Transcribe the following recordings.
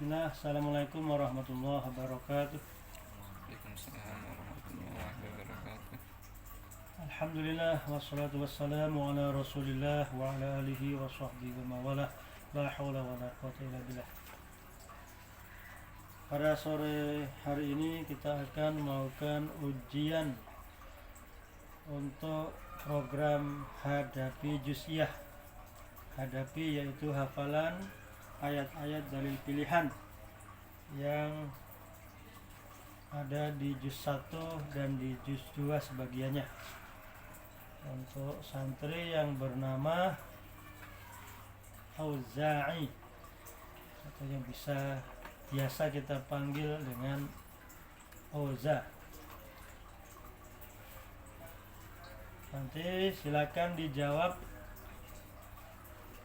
Bismillah, Assalamualaikum warahmatullahi wabarakatuh. Waalaikumsalam warahmatullahi wabarakatuh. Alhamdulillah, wassalatu wassalamu ala rasulillah wa ala alihi wa sahbihi wa mawalah. La hawla wa la quwata illa billah. Pada sore hari ini kita akan melakukan ujian untuk program Hadapi Juz'iyah. Hadapi yaitu hafalan ayat-ayat dalil pilihan yang ada di juz 1 dan di juz 2 sebagiannya. Untuk santri yang bernama Auza'i atau yang biasa kita panggil dengan Auza. Nanti silakan dijawab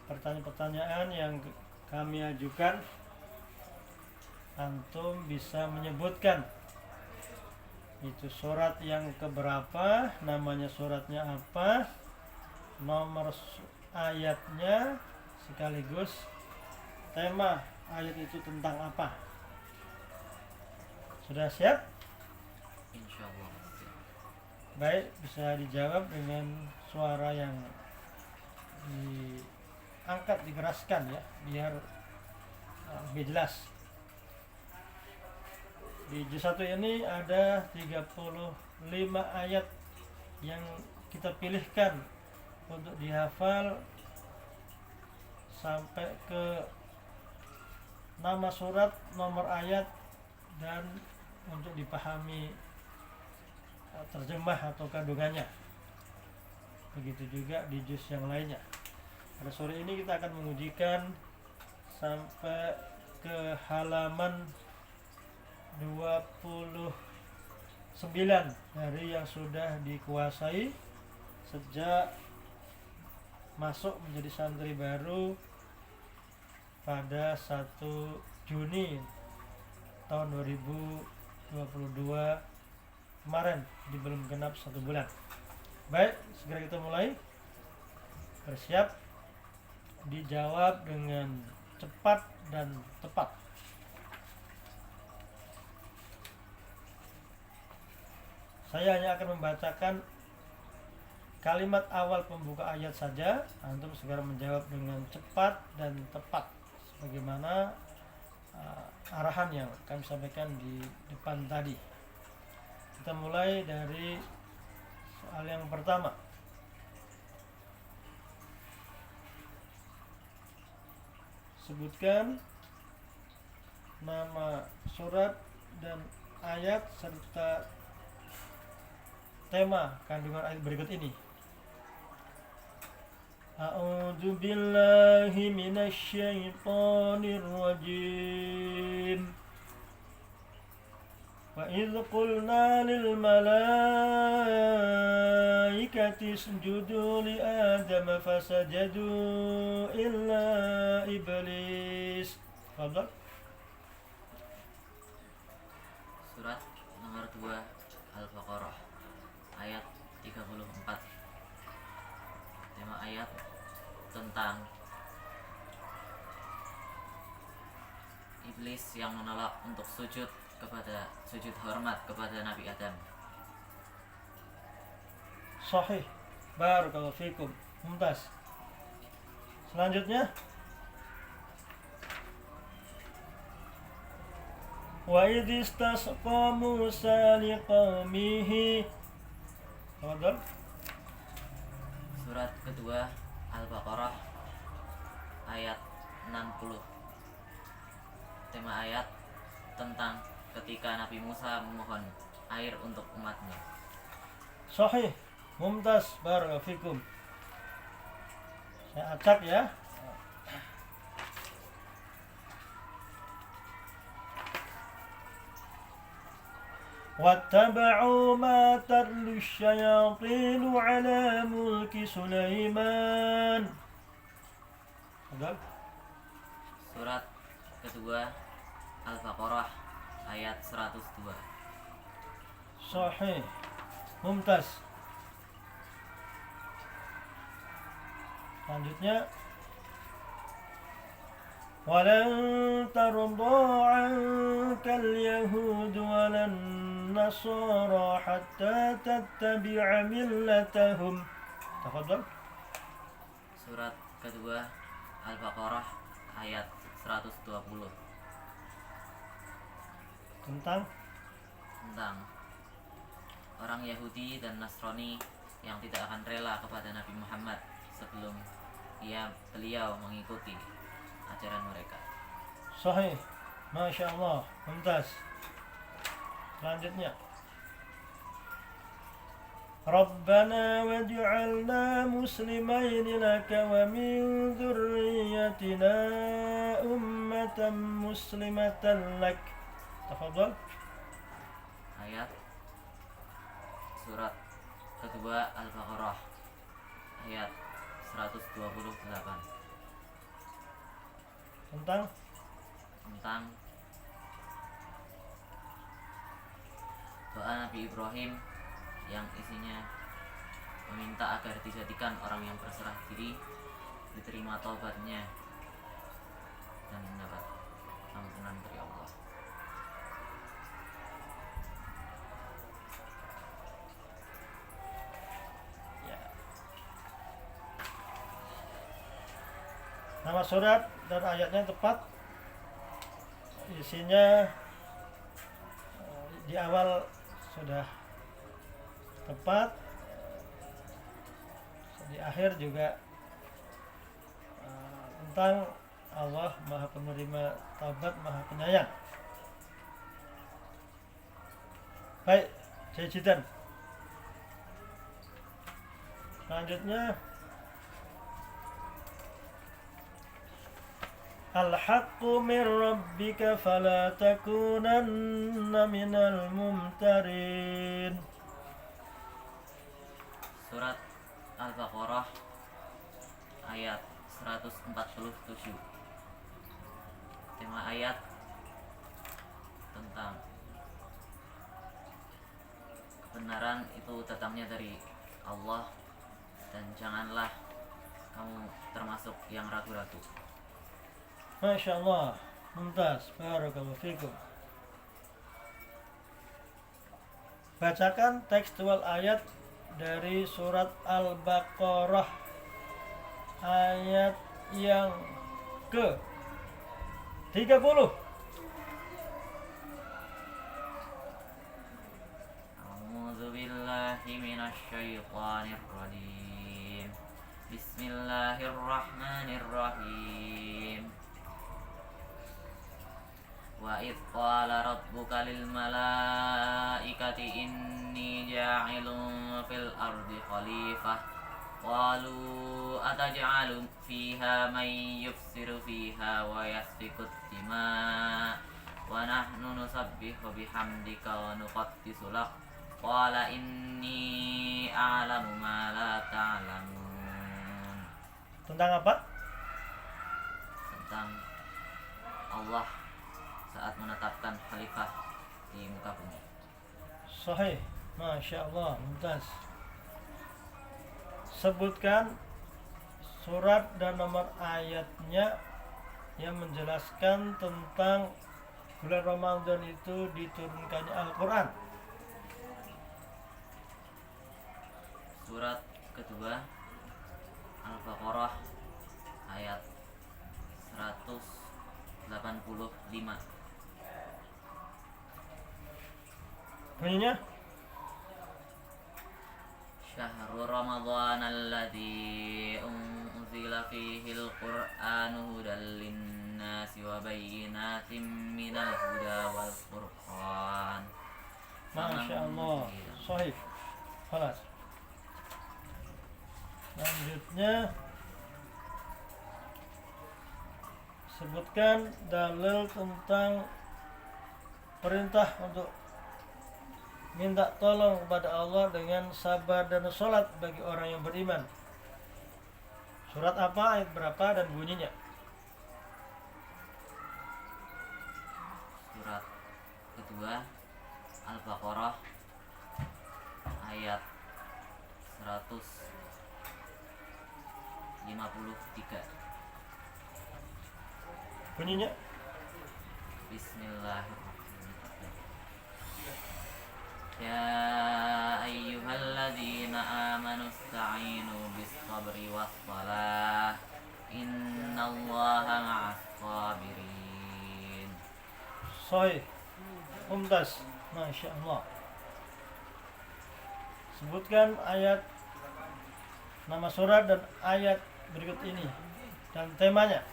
pertanyaan-pertanyaan yang kami ajukan. Antum bisa menyebutkan itu surat yang keberapa, namanya suratnya apa, nomor ayatnya, sekaligus tema ayat itu tentang apa. Sudah siap? Insyaallah. Baik, bisa dijawab dengan suara yang diangkat, dikeraskan ya, biar lebih jelas. Di juz 1 ini ada 35 ayat yang kita pilihkan untuk dihafal sampai ke nama surat, nomor ayat, dan untuk dipahami terjemah atau kandungannya. Begitu juga di juz yang lainnya. Pada sore ini kita akan mengujikan sampai ke halaman 29 dari yang sudah dikuasai sejak masuk menjadi santri baru pada 1 Juni tahun 2022 kemarin, di belum genap 1 bulan. Baik, segera kita mulai. Bersiap, dijawab dengan cepat dan tepat. Saya hanya akan membacakan kalimat awal pembuka ayat saja. Antum segera menjawab dengan cepat dan tepat sebagaimana arahan yang kami sampaikan di depan tadi. Kita mulai dari soal yang pertama. Sebutkan nama surat dan ayat serta tema kandungan ayat berikut ini. A'udzu billahi minasy syaithanir rajim. Wa idz qulna lil malaikati isjudu li Adam fasajadu illa iblis. Fadhal. Surat nomor 2 Al-Baqarah ayat 34. Tema ayat tentang iblis yang menolak untuk sujud hormat kepada Nabi Adam. Sahih. Barakallahu fikum. Mumtaz. Selanjutnya, wa idh istasqa Musa liqaumihi. Tafadhal. Surat kedua Al-Baqarah ayat 60. Tema ayat tentang ketika Nabi Musa memohon air untuk umatnya. Sahih. Mumtaz. Barakallahu fikum. Saya acak ya. واتبعوا ما تتلو الشياطين على ملك سليمان. Surat kedua Al-Baqarah ayat 102. Sahih. Mumtaz. Selanjutnya, ولن ترضى عنك اليهود ولا النصارى حتى تتبع ملتهم. تفضل. Surat kedua Al-Baqarah ayat 120 Tentang orang Yahudi dan Nasrani yang tidak akan rela kepada Nabi Muhammad sebelum beliau mengikuti ajaran mereka. Sahih. Masya Allah. Mumtaz. Selanjutnya. Rabbana waj'alna muslimain laka wa min dzurriyyatina ummatan muslimatan lak. Tafadhal. Ayat surat kedua Al-Baqarah ayat 128 Tentang doa Nabi Ibrahim yang isinya meminta agar dijadikan orang yang berserah diri, diterima taubatnya dan mendapat ampunan dari Allah. ya. Nama surat dan ayatnya tepat. Isinya di awal sudah tepat, di akhir juga tentang Allah Maha Penerima Taubat, Maha Penyayang. Baik, jazidan. Selanjutnya Al-haqqu min rabbika fala takunanna minal mumtarin. Surat Al-Baqarah ayat 147. Tema ayat tentang kebenaran itu datangnya dari Allah dan janganlah kamu termasuk yang ragu-ragu. Masya Allah. Mumtaz. Barakallahu fikum. Bacakan tekstual ayat dari surat Al-Baqarah ayat yang ke 30. A'udzu billahi minasy syaithanir rajim. Bismillahirrahmanirrahim. Wa idh qala rabbuka lil malaikati inni ja'ilun fil ardi khalifah qalu ataj'alu fiha man yufsiru fiha wa yasfiku dima wa nahnu nusabbihu bihamdika wa nuqaddisu lak qala inni a'lamu ma la ta'lamun. Tentang apa? Tentang Allah saat menetapkan khalifah di muka bumi. Sahih. Masya Allah. Mumtaz. Sebutkan surat dan nomor ayatnya yang menjelaskan tentang bulan Ramadan itu diturunkannya Al-Quran. Surat kedua Al-Baqarah ayat 185. Bunyinya Syahrul Ramadhan alladzi unzila fihi al-Qur'anu hudan lin-nasi wa bayyinatin minal huda wal furqan. Masya Allah. Sahih. Khalas. Selanjutnya sebutkan dalil tentang perintah untuk minta tolong kepada Allah dengan sabar dan sholat bagi orang yang beriman. Surat apa, ayat berapa, dan bunyinya? Surat kedua Al-Baqarah ayat 153. Bunyinya Bismillahirrahmanirrahim. Ya ayyuhalladzina amanu ista'inu bis-sabri was-salah. Innallaha ma'as sabirin. sahih, mumtaz, masya Allah. Sebutkan ayat, nama surat dan ayat berikut ini dan temanya.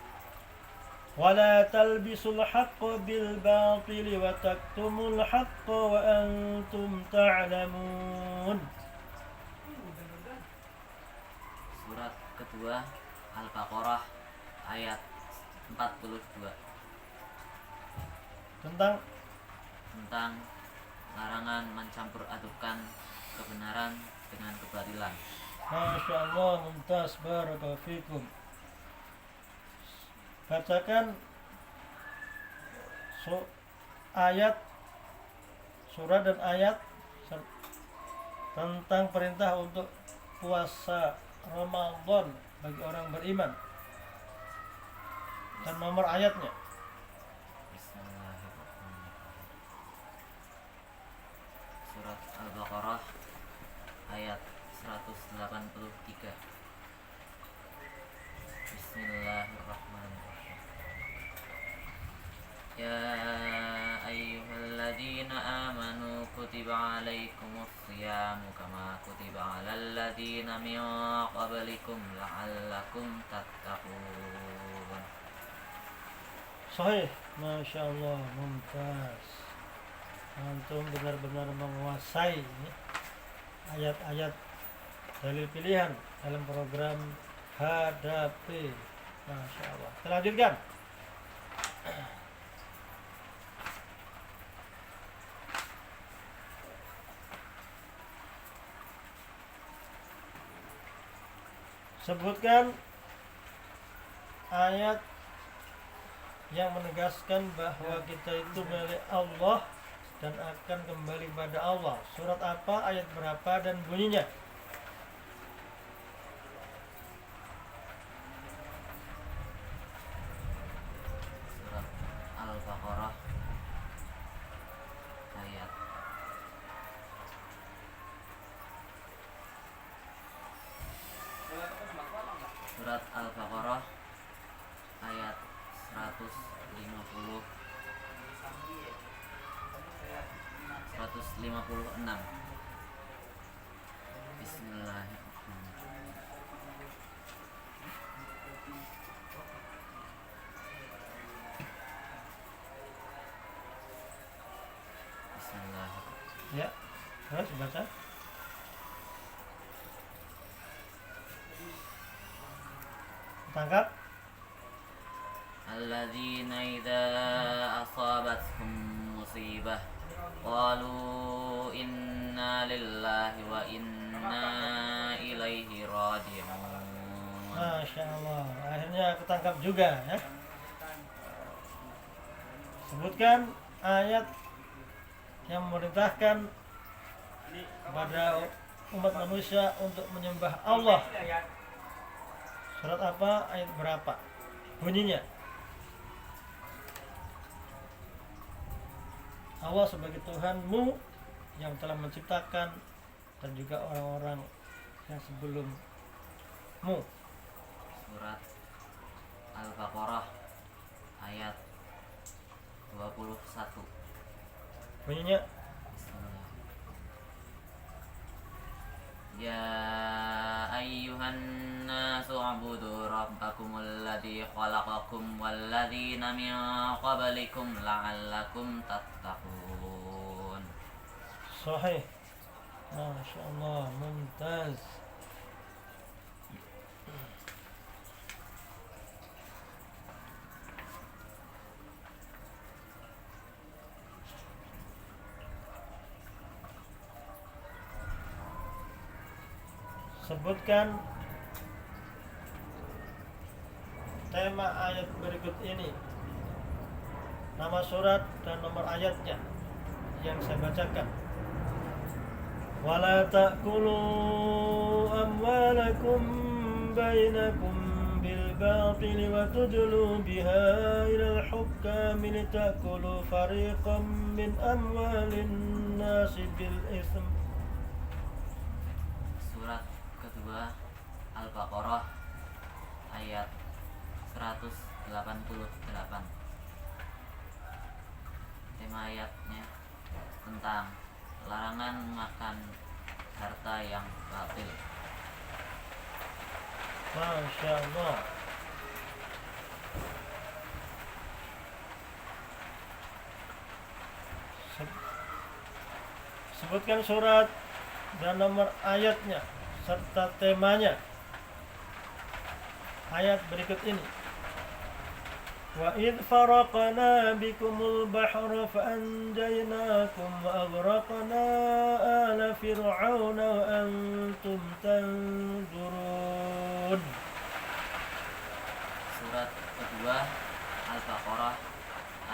Wala talbisul haqqa bil batili wa taktumul haqqa wa antum ta'lamun. Surat kedua Al-Baqarah ayat 42 tentang larangan mencampur adukan kebenaran dengan kebatilan. Masya Allah, mumtaz, barakallahu fikum. Bacakan ayat, surat dan ayat tentang perintah untuk puasa Ramadan bagi orang beriman dan nomor ayatnya. Bismillahirrahmanirrahim. Surat Al-Baqarah ayat 183. Bismillahirrahmanirrahim. Ya ayyuhalladzina amanu kutiba alaikumus siyamu kama kutiba alal ladzina min qablikum la'allakum tattaqun. Sahih, masya Allah, mumtaz. Antum benar-benar menguasai ayat-ayat dalil pilihan dalam program Hadapi. Masya Allah. Kita lanjutkan. Sebutkan ayat yang menegaskan bahwa kita itu milik Allah dan akan kembali pada Allah. Surat apa, ayat berapa, dan bunyinya? Surat Al-Baqarah ayat Surat Al-Baqarah ayat 156. Bismillahirrahmanirrahim. Bismillahirrahmanirrahim. Ya, terus baca. Tangkap. Alladzina idza asabathum musibah qalu inna lillahi wa inna ilaihi raji'un. Masya Allah, akhirnya ketangkap juga ya. Sebutkan ayat yang memerintahkan kepada umat manusia untuk menyembah Allah. Surat apa, ayat berapa, bunyinya? Allah sebagai Tuhanmu yang telah menciptakan dan juga orang-orang yang sebelummu. Surat Al-Baqarah ayat 21. Bunyinya, Bismillah. Ya ayyuhan nasu ubudu rabbakumul ladzi khalaqakum wal ladzina min qablikum la'allakum tattaqun. sahih. Masya Allah, mumtaz. Sebutkan tema ayat berikut ini, nama surat dan nomor ayatnya yang saya bacakan. Wala ta'kulu amwalakum bainakum bil بالباطل وتدلوا بها إلى الحكام لتأكلوا فريقا من أموال الناس بالإثم. Surat kedua Al-Baqarah ayat 188. Tema ayatnya tentang larangan makan harta yang batil. Masya Allah. Sebutkan surat dan nomor ayatnya serta temanya. Ayat berikut ini. Wa idh faraqna bikumul bahra fa'anjaynakum wa aghraqna ala fir'auna wa antum tanzurun. Surat kedua Al-Baqarah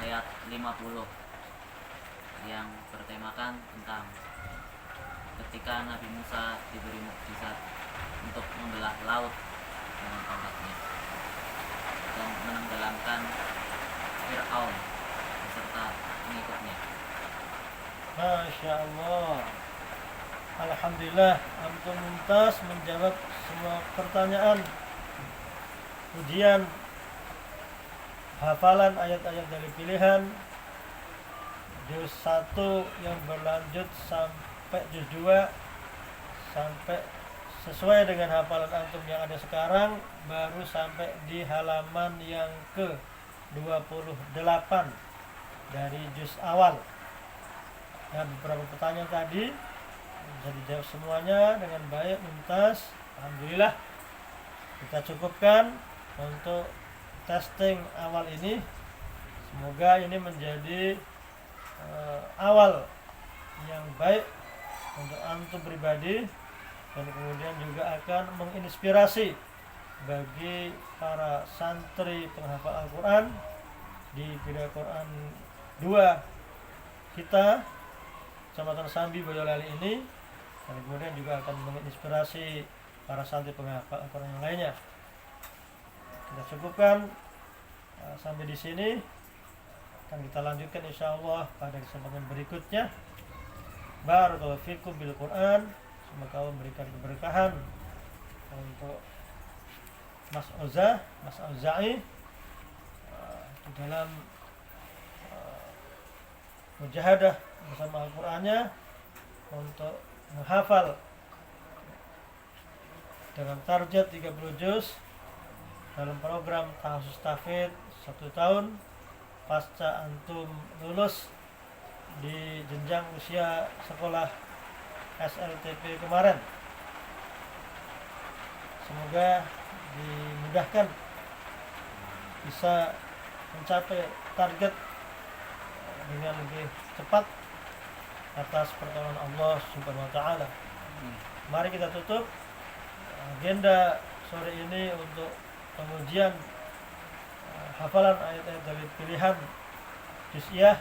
ayat 50 yang bertemakan tentang ketika Nabi Musa diberi mukjizat untuk membelah laut dengan tongkatnya dan menenggelamkan Fir'aun beserta pengikutnya. Masya Allah. Alhamdulillah, antum muntas menjawab semua pertanyaan ujian hafalan ayat-ayat dari pilihan juz 1 yang berlanjut sampai juz 2 sampai sesuai dengan hafalan antum yang ada sekarang, baru sampai di halaman yang ke-28 dari juz awal. Dan beberapa pertanyaan tadi bisa dijawab semuanya dengan baik, mumtaz. Alhamdulillah, kita cukupkan untuk testing awal ini. Semoga ini menjadi awal yang baik untuk antum pribadi, dan kemudian juga akan menginspirasi bagi para santri penghafal Al-Quran di Bida Quran 2 kita, Kecamatan Sambi, Boyolali ini, dan kemudian juga akan menginspirasi para santri penghafal Al-Quran yang lainnya. Kita cukupkan sampai di sini. Akan kita lanjutkan insyaallah pada kesempatan berikutnya. Barakallahu fikum bil Quran. Semoga Allah memberikan keberkahan untuk Mas Auza'i di dalam mujahadah bersama Al-Qur'annya untuk menghafal dengan target 30 juz dalam program tahfiz tahfidz 1 tahun pasca antum lulus di jenjang usia sekolah SLTP kemarin. Semoga dimudahkan bisa mencapai target dengan lebih cepat atas pertolongan Allah Subhanahu wa taala. Mari kita tutup agenda sore ini untuk pengujian hafalan ayat-ayat dari pilihan juz'iyah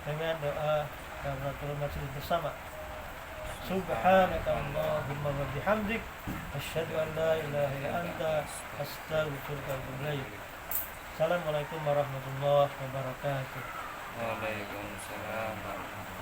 dengan doa kafaratul majlis bersama. Subhanaka Allahumma wa bihamdik asyhadu an la ilaha illa anta astaghfiruka wa atubu ilaik. Assalamualaikum warahmatullahi wabarakatuh. Waalaikumsalam warahmatullahi wabarakatuh.